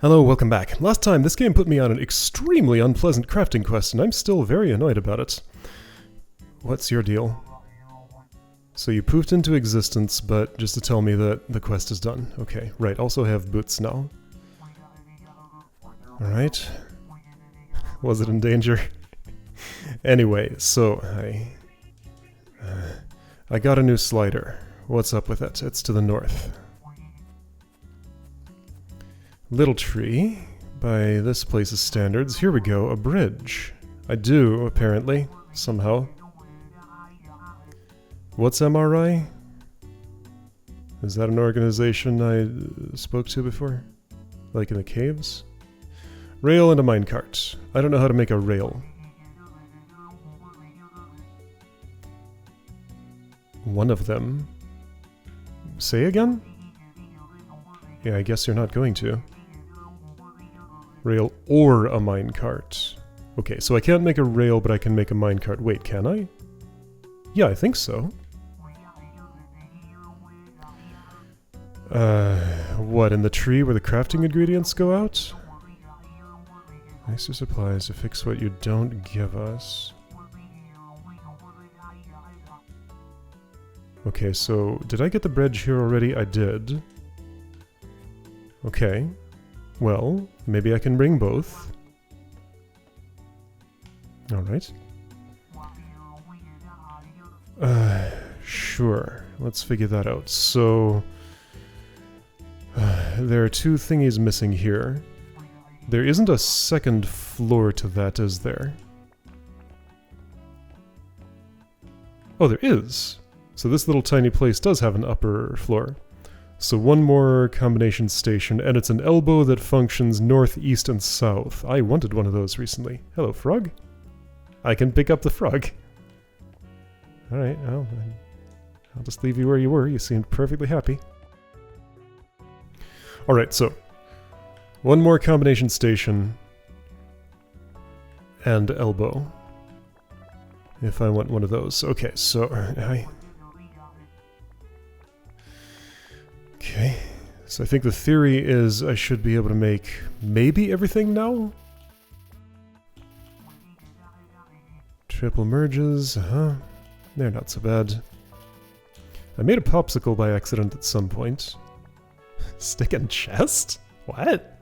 Hello, welcome back. Last time, this game put me on an extremely unpleasant crafting quest, and I'm still very annoyed about it. What's your deal? So you poofed into existence, but just to tell me that the quest is done. Okay, right, also have boots now. Alright. Was it in danger? Anyway, so I got a new slider. What's up with it? It's to the north. Little tree, by this place's standards. Here we go, a bridge. I do, apparently, somehow. What's MRI? Is that an organization I spoke to before? Like in the caves? Rail and a minecart. I don't know how to make a rail. One of them. Say again? Yeah, I guess you're not going to. Rail or a minecart. Okay, so I can't make a rail, but I can make a minecart. Wait, can I? Yeah, I think so. What, in the tree where the crafting ingredients go out? Extra supplies to fix what you don't give us. Okay, so did I get the bridge here already? I did. Okay. Well, maybe I can bring both. Alright. Sure. Let's figure that out. So, there are two thingies missing here. There isn't a second floor to that, is there? Oh, there is! So this little tiny place does have an upper floor. So one more combination station, and it's an elbow that functions north, east, and south. I wanted one of those recently. Hello, frog. I can pick up the frog. Alright, well, I'll just leave you where you were. You seemed perfectly happy. Alright, so one more combination station and elbow. If I want one of those. Okay, so Okay, so I think the theory is I should be able to make maybe everything now? Triple merges, they're not so bad. I made a popsicle by accident at some point. Stick in chest? What?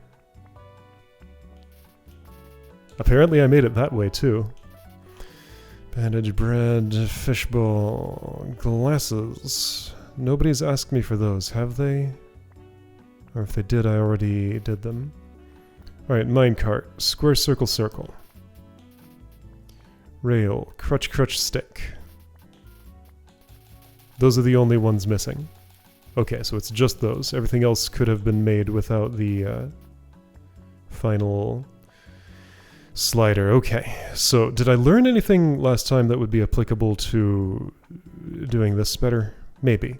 Apparently I made it that way too. Bandage bread, fishbowl, glasses. Nobody's asked me for those, have they? Or if they did, I already did them. Alright, minecart. Square, circle, circle. Rail. Crutch, crutch, stick. Those are the only ones missing. Okay, so it's just those. Everything else could have been made without the final slider. Okay, so did I learn anything last time that would be applicable to doing this better? Maybe.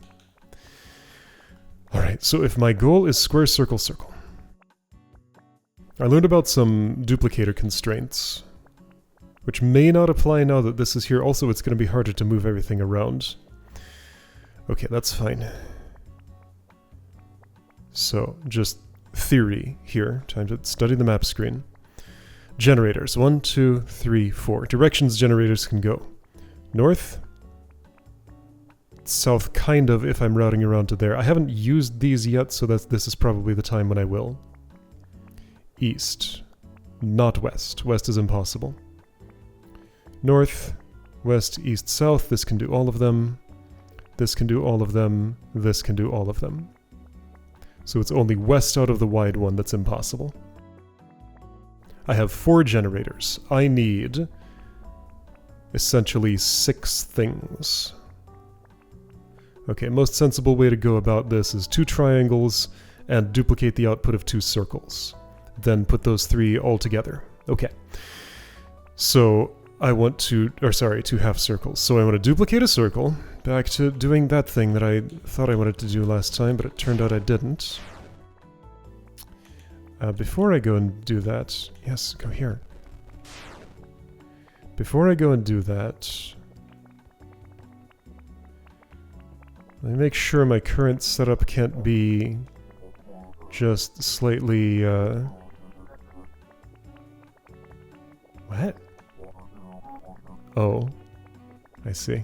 Alright, so if my goal is square, circle, circle. I learned about some duplicator constraints, which may not apply now that this is here. Also, it's going to be harder to move everything around. Okay, that's fine. So, just theory here. Time to study the map screen. Generators. 1, 2, 3, 4. Directions generators can go. North. South, kind of, if I'm routing around to there. I haven't used these yet, so this is probably the time when I will. East. Not west. West is impossible. North, west, east, south. This can do all of them. This can do all of them. This can do all of them. So it's only west out of the wide one that's impossible. I have 4 generators. I need essentially 6 things. Okay, most sensible way to go about this is 2 triangles and duplicate the output of 2 circles. Then put those 3 all together. Okay. So I want to, 2 half circles. So I want to duplicate a circle. Back to doing that thing that I thought I wanted to do last time, but it turned out I didn't. Before I go and do that, yes, go here. Before I go and do that, let me make sure my current setup can't be just slightly, what? Oh, I see.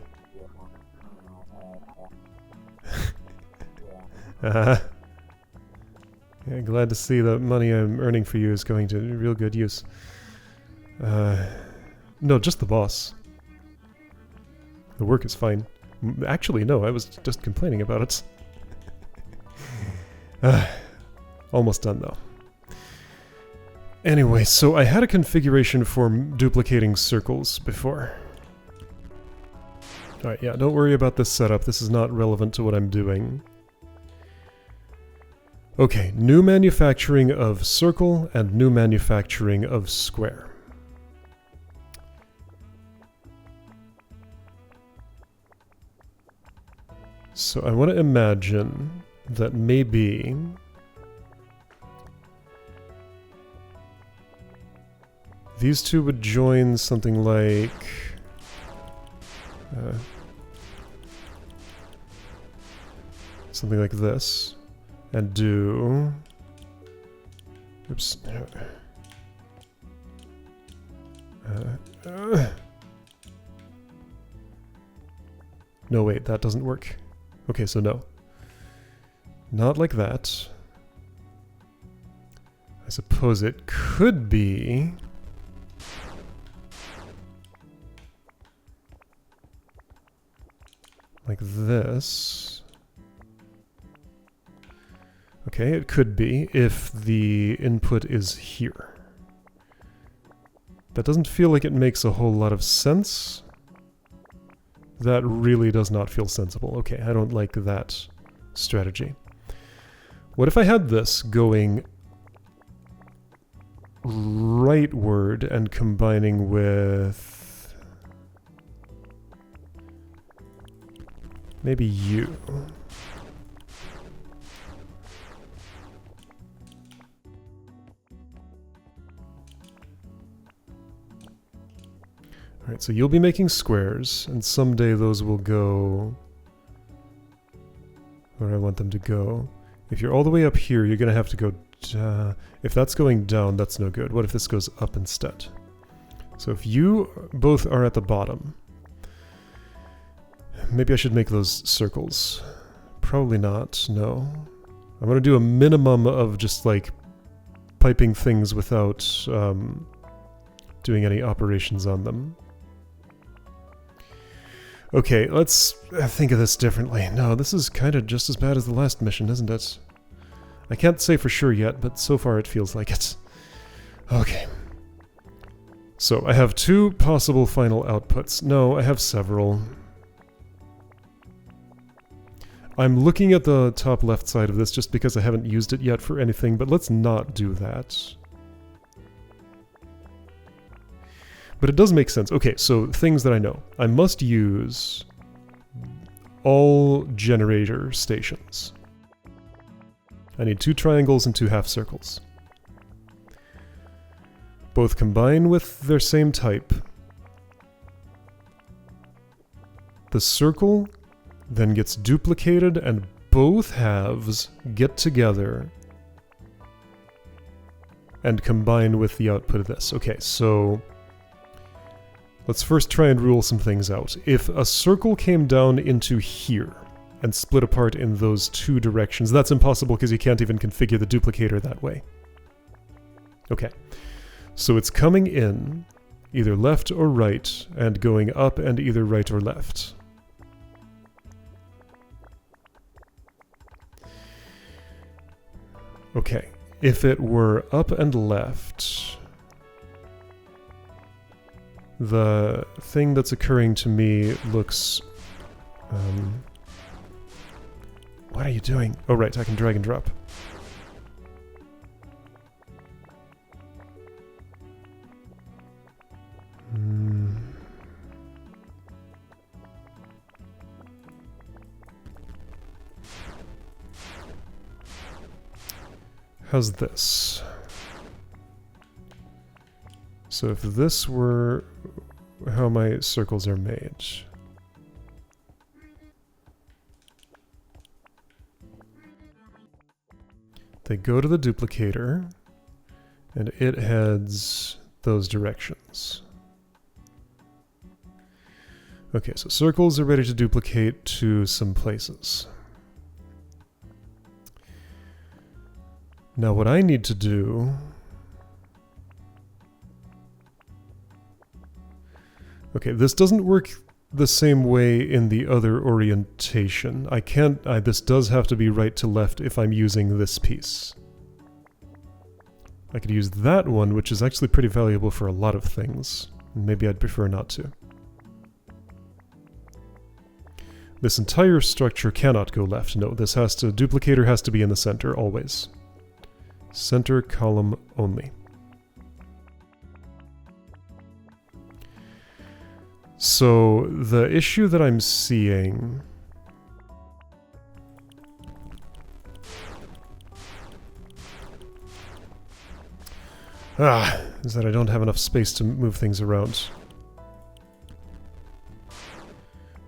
Yeah, glad to see the money I'm earning for you is going to real good use. No, just the boss. The work is fine. Actually, no, I was just complaining about it. Almost done, though. Anyway, so I had a configuration for duplicating circles before. Alright, yeah, don't worry about this setup. This is not relevant to what I'm doing. Okay, new manufacturing of circle and new manufacturing of square. So I want to imagine that maybe these two would join something like something like this, and do, oops, no wait, that doesn't work. Okay, so no. Not like that. I suppose it could be like this. Okay, it could be if the input is here. That doesn't feel like it makes a whole lot of sense. That really does not feel sensible. Okay, I don't like that strategy. What if I had this going rightward and combining with maybe you? Alright, so you'll be making squares, and someday those will go where I want them to go. If you're all the way up here, you're going to have to go... if that's going down, that's no good. What if this goes up instead? So if you both are at the bottom, maybe I should make those circles. Probably not, no. I'm going to do a minimum of just, like, piping things without doing any operations on them. Okay, let's think of this differently. No, this is kind of just as bad as the last mission, isn't it? I can't say for sure yet, but so far it feels like it. Okay. So, I have two possible final outputs. No, I have several. I'm looking at the top left side of this just because I haven't used it yet for anything, but let's not do that. But it does make sense. Okay, so things that I know. I must use all generator stations. I need 2 triangles and 2 half circles. Both combine with their same type. The circle then gets duplicated and both halves get together and combine with the output of this. Okay, so let's first try and rule some things out. If a circle came down into here and split apart in those 2 directions, that's impossible because you can't even configure the duplicator that way. Okay, so it's coming in either left or right and going up and either right or left. Okay, if it were up and left, the thing that's occurring to me looks... what are you doing? Oh right, I can drag and drop. How's this? So if this were how my circles are made, they go to the duplicator, and it heads those directions. Okay, so circles are ready to duplicate to some places. Now what I need to do... Okay, this doesn't work the same way in the other orientation. I can't... this does have to be right to left if I'm using this piece. I could use that one, which is actually pretty valuable for a lot of things. Maybe I'd prefer not to. This entire structure cannot go left. No, this has to... duplicator has to be in the center, always. Center column only. So, the issue that I'm seeing... is that I don't have enough space to move things around.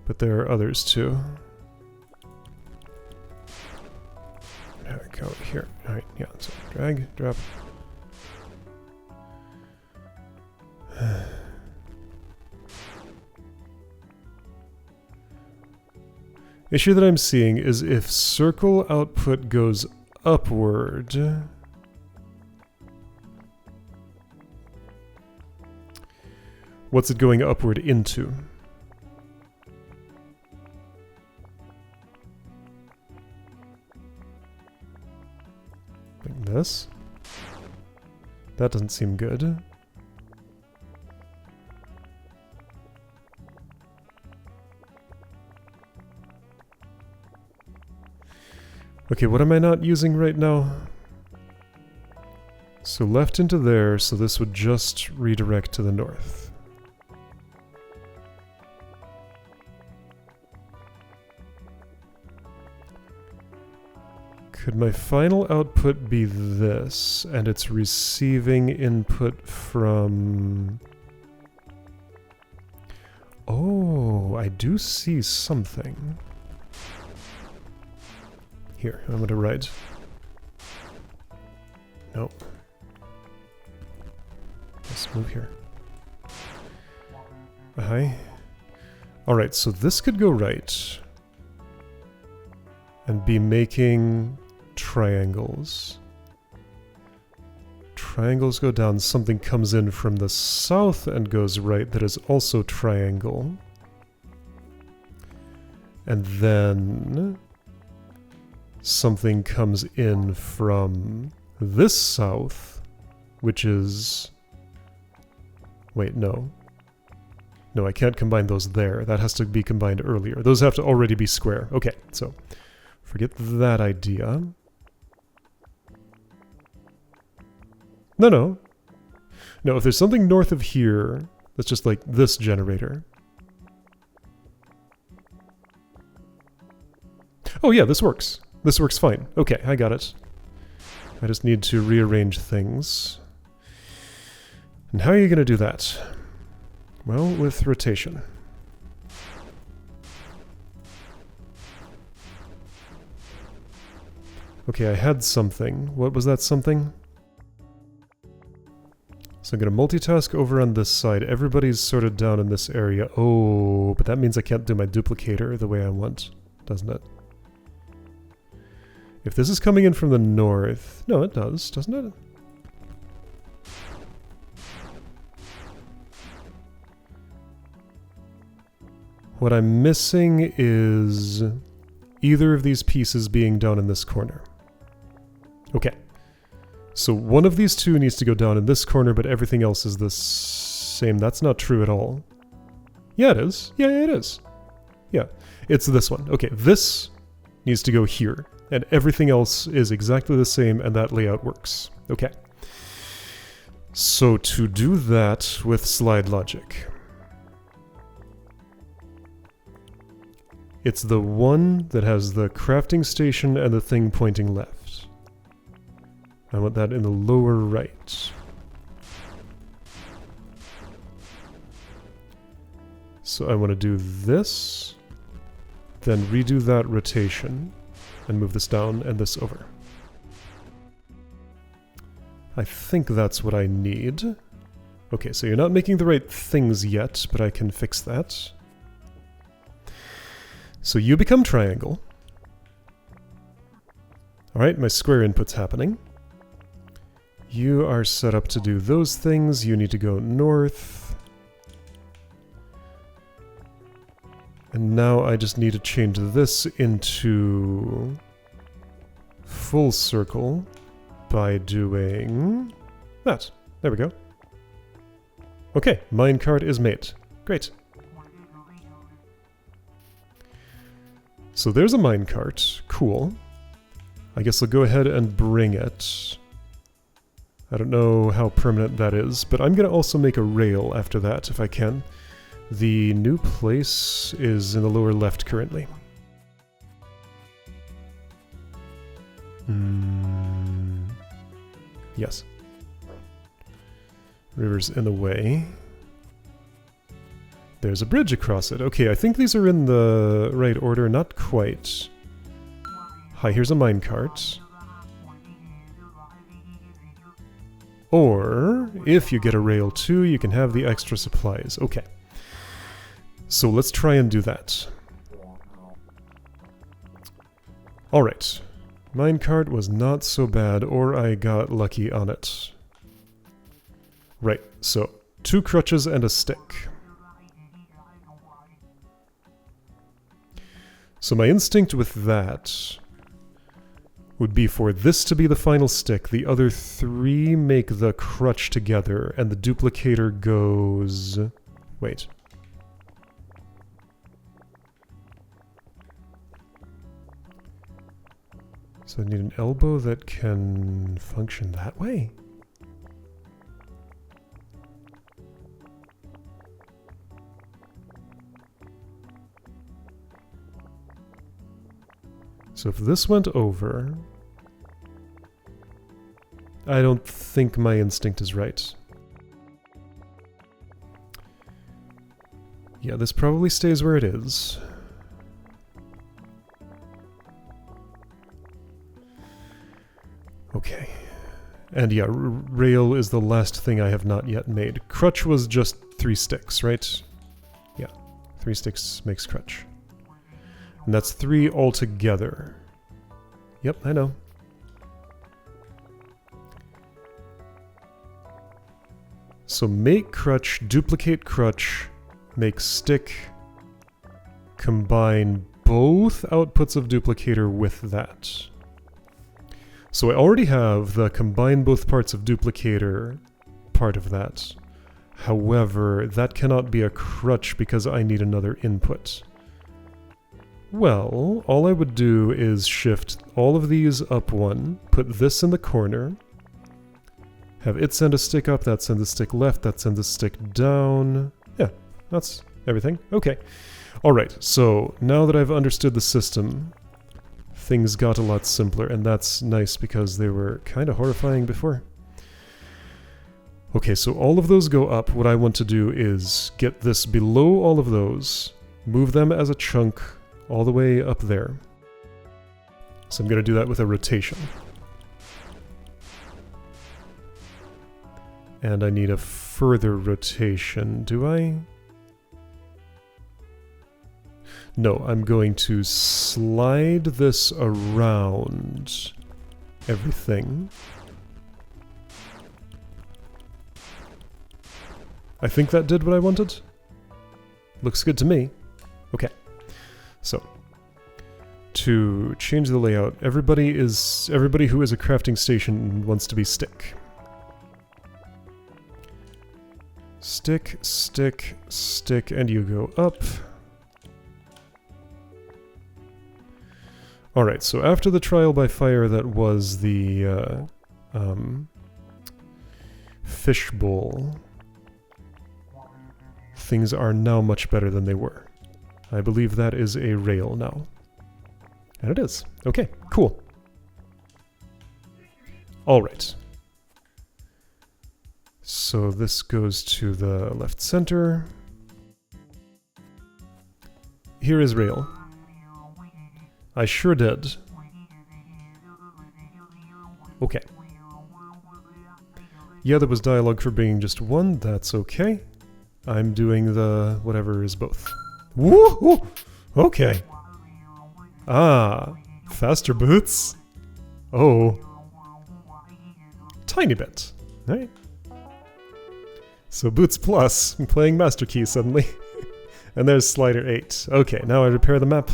But there are others too. There we go, here. Alright, yeah, so drag, drop. Issue that I'm seeing is if circle output goes upward... What's it going upward into? Like this? That doesn't seem good. Okay, what am I not using right now? So left into there, so this would just redirect to the north. Could my final output be this, and it's receiving input from... Oh, I do see something. Here, I'm going to write. No. Let's move here. Hi. Alright, so this could go right. And be making... triangles. Triangles go down, something comes in from the south and goes right that is also triangle. And then something comes in from this south, which is... Wait, no. No, I can't combine those there. That has to be combined earlier. Those have to already be square. Okay, so forget that idea. No. No, if there's something north of here, that's just like this generator. Oh yeah, this works. This works fine. Okay, I got it. I just need to rearrange things. And how are you going to do that? Well, with rotation. Okay, I had something. What was that something? So I'm going to multitask over on this side. Everybody's sort of down in this area. Oh, but that means I can't do my duplicator the way I want, doesn't it? If this is coming in from the north... No, it does, doesn't it? What I'm missing is either of these pieces being down in this corner. Okay. So one of these two needs to go down in this corner, but everything else is the same. That's not true at all. Yeah, it is. Yeah, it is. Yeah, it's this one. Okay, this needs to go here, and everything else is exactly the same, and that layout works. Okay. So to do that with slide logic, it's the one that has the crafting station and the thing pointing left. I want that in the lower right. So I want to do this, then redo that rotation, and move this down and this over. I think that's what I need. Okay, so you're not making the right things yet, but I can fix that. So you become triangle. Alright, my square input's happening. You are set up to do those things. You need to go north. And now I just need to change this into full circle by doing that. There we go. Okay, minecart is made. Great. So there's a minecart. Cool. I guess I'll go ahead and bring it. I don't know how permanent that is, but I'm going to also make a rail after that if I can. The new place is in the lower left currently. Yes. River's in the way. There's a bridge across it. Okay, I think these are in the right order. Not quite. Hi, here's a minecart. Or, if you get a rail too, you can have the extra supplies. Okay. So let's try and do that. Alright. Minecart was not so bad, or I got lucky on it. Right, so 2 crutches and a stick. So my instinct with that would be for this to be the final stick, the other 3 make the crutch together, and the duplicator goes... Wait. So I need an elbow that can function that way? So if this went over... I don't think my instinct is right. Yeah, this probably stays where it is. Okay. And yeah, rail is the last thing I have not yet made. Crutch was just 3 sticks, right? Yeah, 3 sticks makes crutch. And that's 3 altogether. Yep, I know. So make crutch, duplicate crutch, make stick, combine both outputs of duplicator with that. So I already have the combine both parts of duplicator part of that. However, that cannot be a crutch because I need another input. Well, all I would do is shift all of these up 1, put this in the corner, have it send a stick up, that sends a stick left, that sends a stick down. Yeah, that's everything. Okay. Alright, so now that I've understood the system, things got a lot simpler, and that's nice because they were kind of horrifying before. Okay, so all of those go up. What I want to do is get this below all of those, move them as a chunk all the way up there. So I'm going to do that with a rotation. And I need a further rotation, do I? No, I'm going to slide this around everything. I think that did what I wanted. Looks good to me. Okay. So, to change the layout, everybody who is a crafting station wants to be stick. Stick, stick, stick, and you go up. Alright, so after the trial by fire that was the fishbowl, things are now much better than they were. I believe that is a rail now. And it is. Okay, cool. Alright. So this goes to the left center. Here is rail. I sure did. Okay. Yeah, there was dialogue for being just one. That's okay. I'm doing the whatever is both. Woo! Okay. Ah, faster boots. Oh. Tiny bit. Right? So boots plus, I'm playing Master Key suddenly. And there's slider 8. Okay, now I repair the map.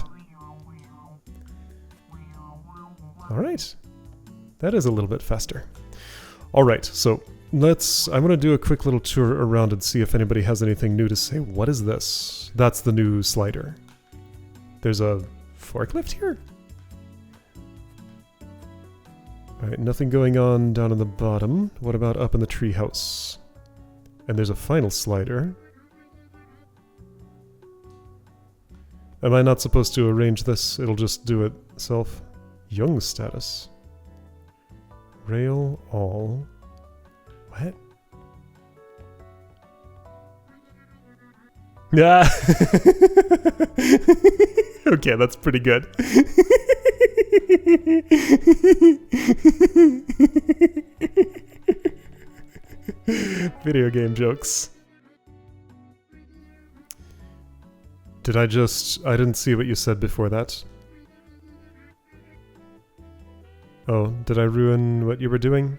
Alright. That is a little bit faster. Alright, so I'm going to do a quick little tour around and see if anybody has anything new to say. What is this? That's the new slider. There's a forklift here? Alright, nothing going on down in the bottom. What about up in the treehouse? And there's a final slider. Am I not supposed to arrange this? It'll just do it itself. Young status. Rail all. What? Yeah. Okay, that's pretty good. Video game jokes. I didn't see what you said before that. Oh, did I ruin what you were doing?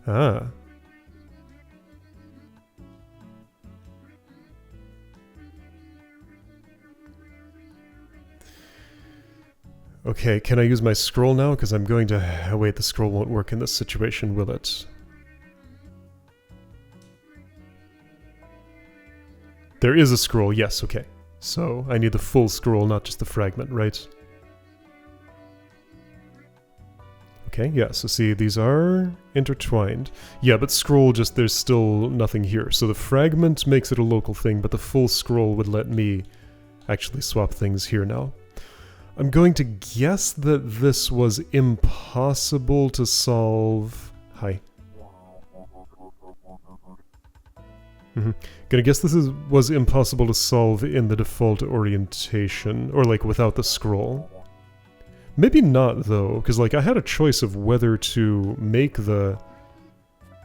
Ah. Okay, can I use my scroll now? Because I'm going to... wait, the scroll won't work in this situation, will it? There is a scroll, yes, okay. So, I need the full scroll, not just the fragment, right? Okay, yeah, so see, these are intertwined. Yeah, but scroll just, there's still nothing here. So the fragment makes it a local thing, but the full scroll would let me actually swap things here now. I'm going to guess that this was impossible to solve... Hi. Gonna guess this was impossible to solve in the default orientation, or like without the scroll. Maybe not though, because like I had a choice of whether to make the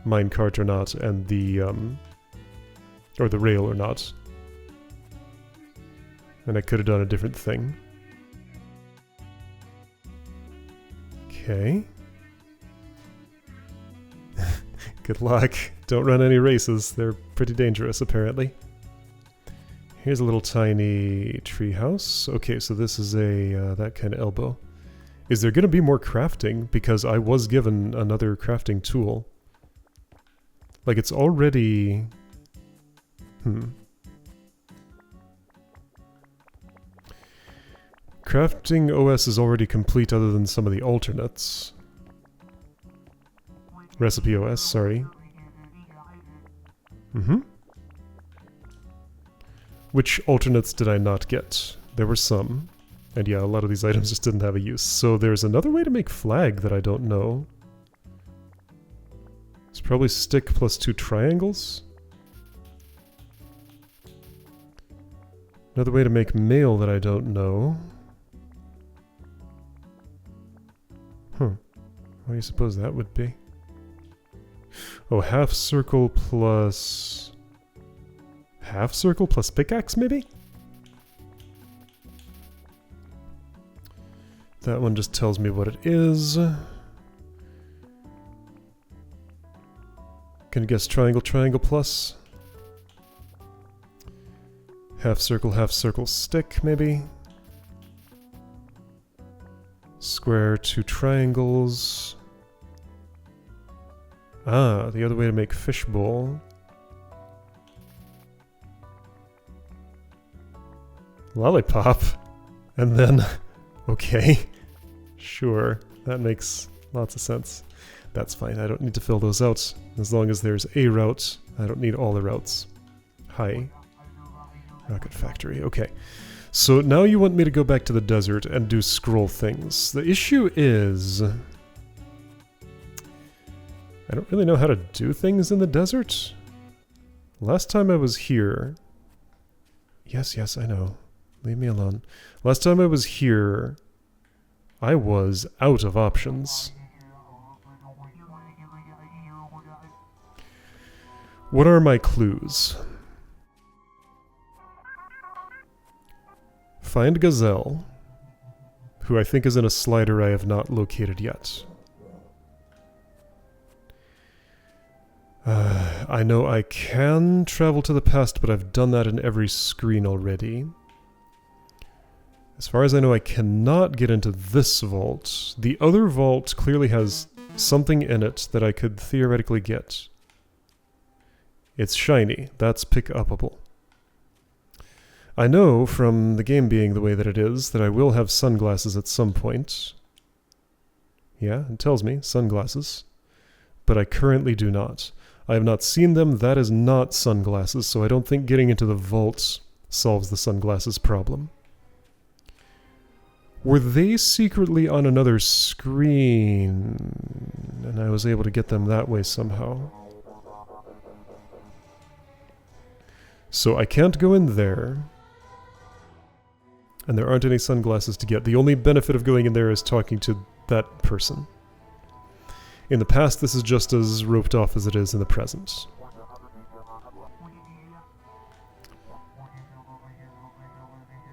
minecart or not, and the or the rail or not. And I could have done a different thing. Okay. Good luck. Don't run any races. They're pretty dangerous, apparently. Here's a little tiny treehouse. Okay, so this is a that kind of elbow. Is there going to be more crafting? Because I was given another crafting tool. Like, it's already... Crafting OS is already complete other than some of the alternates. Recipe OS, sorry. Which alternates did I not get? There were some. And yeah, a lot of these items just didn't have a use. So there's another way to make flag that I don't know. It's probably stick plus 2 triangles. Another way to make mail that I don't know. What do you suppose that would be? Oh, half circle plus pickaxe, maybe? That one just tells me what it is. Can you guess triangle plus? Half circle stick, maybe? Square, 2 triangles. Ah, the other way to make fishbowl. Lollipop. And then... okay. Sure. That makes lots of sense. That's fine. I don't need to fill those out. As long as there's a route, I don't need all the routes. Hi. Rocket factory. Okay. So now you want me to go back to the desert and do scroll things. The issue is... I don't really know how to do things in the desert. Last time I was here... Yes, I know. Leave me alone. Last time I was here, I was out of options. What are my clues? Find Gazelle, who I think is in a slider I have not located yet. I know I can travel to the past, but I've done that in every screen already. As far as I know, I cannot get into this vault. The other vault clearly has something in it that I could theoretically get. It's shiny. That's pick-upable. I know from the game being the way that it is that I will have sunglasses at some point. Yeah, it tells me, sunglasses. But I currently do not. I have not seen them. That is not sunglasses, so I don't think getting into the vaults solves the sunglasses problem. Were they secretly on another screen, and I was able to get them that way somehow? So I can't go in there, and there aren't any sunglasses to get. The only benefit of going in there is talking to that person. In the past, this is just as roped off as it is in the present.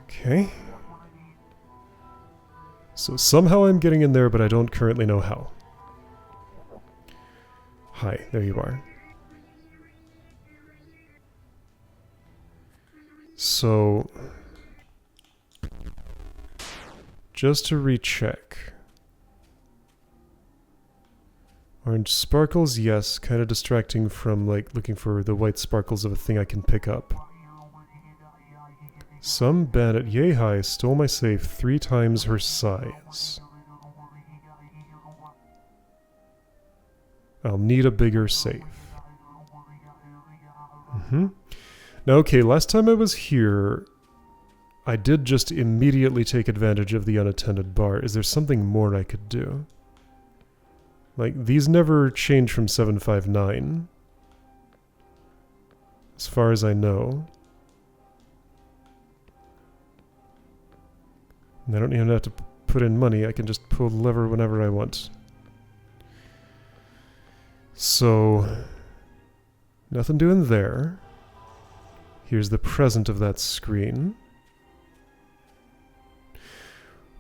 Okay. So somehow I'm getting in there, but I don't currently know how. Hi, there you are. So, just to recheck. Orange sparkles, yes, kind of distracting from like looking for the white sparkles of a thing I can pick up. Some bandit, yay high, stole my safe 3 times her size. I'll need a bigger safe. Now, okay, last time I was here, I did just immediately take advantage of the unattended bar. Is there something more I could do? Like, these never change from 759. As far as I know. And I don't even have to put in money, I can just pull the lever whenever I want. So, nothing doing there. Here's the present of that screen.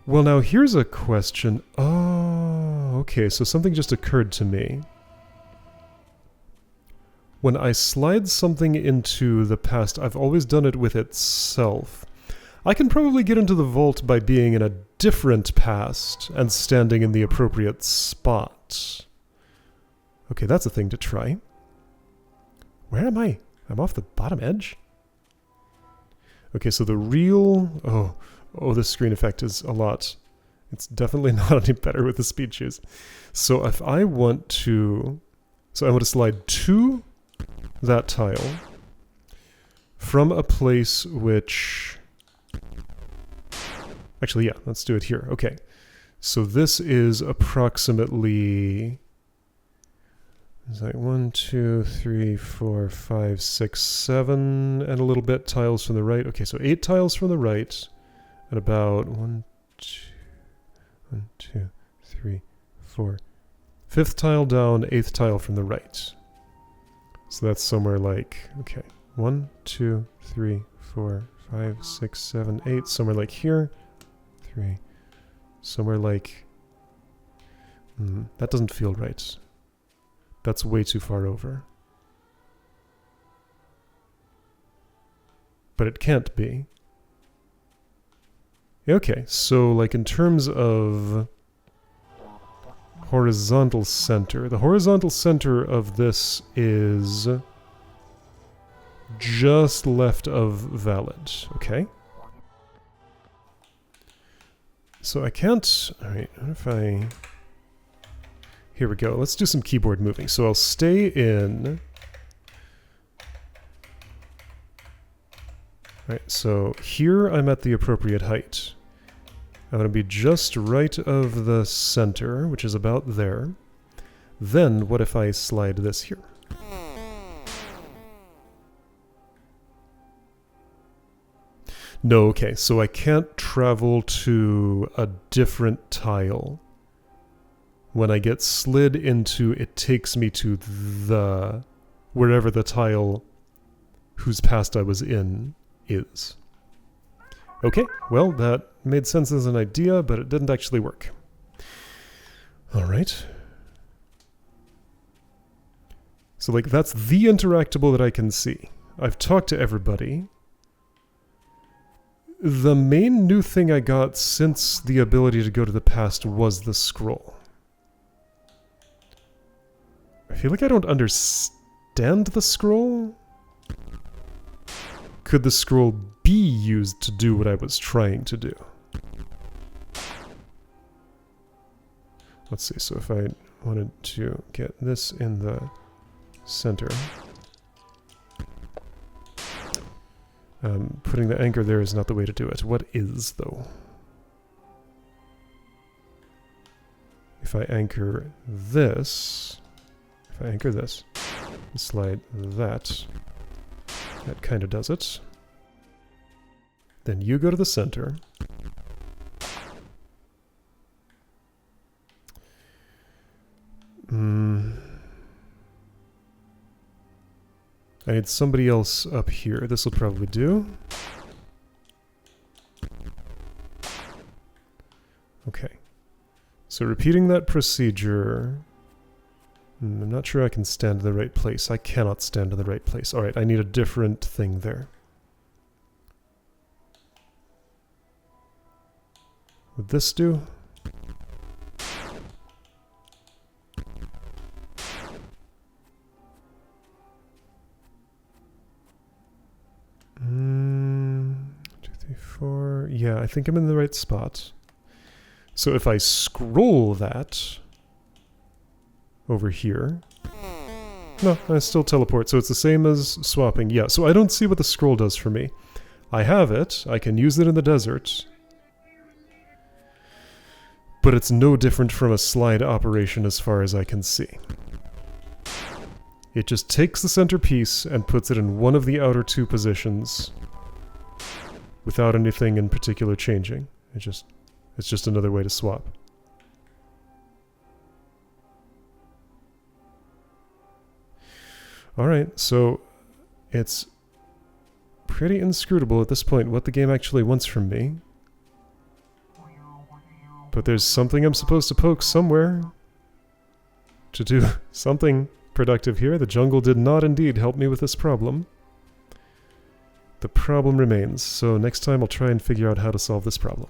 Well, now here's a question. Oh, okay, so something just occurred to me. When I slide something into the past, I've always done it with itself. I can probably get into the vault by being in a different past and standing in the appropriate spot. Okay, that's a thing to try. Where am I? I'm off the bottom edge? Okay, so the real... Oh, this screen effect is a lot. It's definitely not any better with the speed shoes. So if I want to... So I want to slide to that tile from a place which... Actually, yeah, let's do it here. Okay. So this is approximately... It's like 1, 2, 3, 4, 5, 6, 7, and a little bit tiles from the right. Okay, so 8 tiles from the right, and about 1, 2, 3, 4. 5th tile down, 8th tile from the right. So that's somewhere like, okay, 1, 2, 3, 4, 5, 6, 7, 8, somewhere like here. 3, somewhere like... that doesn't feel right. That's way too far over. But it can't be. Okay, so like in terms of horizontal center, the horizontal center of this is just left of valid, okay? So I can't... Alright, what if I... Here we go. Let's do some keyboard moving. So I'll stay in. Right, so here I'm at the appropriate height. I'm going to be just right of the center, which is about there. Then what if I slide this here? No, okay, so I can't travel to a different tile. When I get slid into, it takes me to the wherever the tile whose past I was in is. Okay, well, that made sense as an idea, but it didn't actually work. Alright. So, like, that's the interactable that I can see. I've talked to everybody. The main new thing I got since the ability to go to the past was the scroll. I feel like I don't understand the scroll. Could the scroll be used to do what I was trying to do? Let's see, so if I wanted to get this in the center, putting the anchor there is not the way to do it. What is, though? If I anchor this, and slide that kind of does it. Then you go to the center. I need somebody else up here. This will probably do. Okay. So repeating that procedure... I'm not sure I can stand in the right place. I cannot stand in the right place. Alright, I need a different thing there. Would this do? Two, three, four. Yeah, I think I'm in the right spot. So if I scroll that over here. No, I still teleport, so it's the same as swapping. Yeah, so I don't see what the scroll does for me. I have it, I can use it in the desert, but it's no different from a slide operation as far as I can see. It just takes the centerpiece and puts it in one of the outer two positions without anything in particular changing. It's just another way to swap. Alright, so it's pretty inscrutable at this point what the game actually wants from me. But there's something I'm supposed to poke somewhere to do something productive here. The jungle did not indeed help me with this problem. The problem remains, so next time I'll try and figure out how to solve this problem.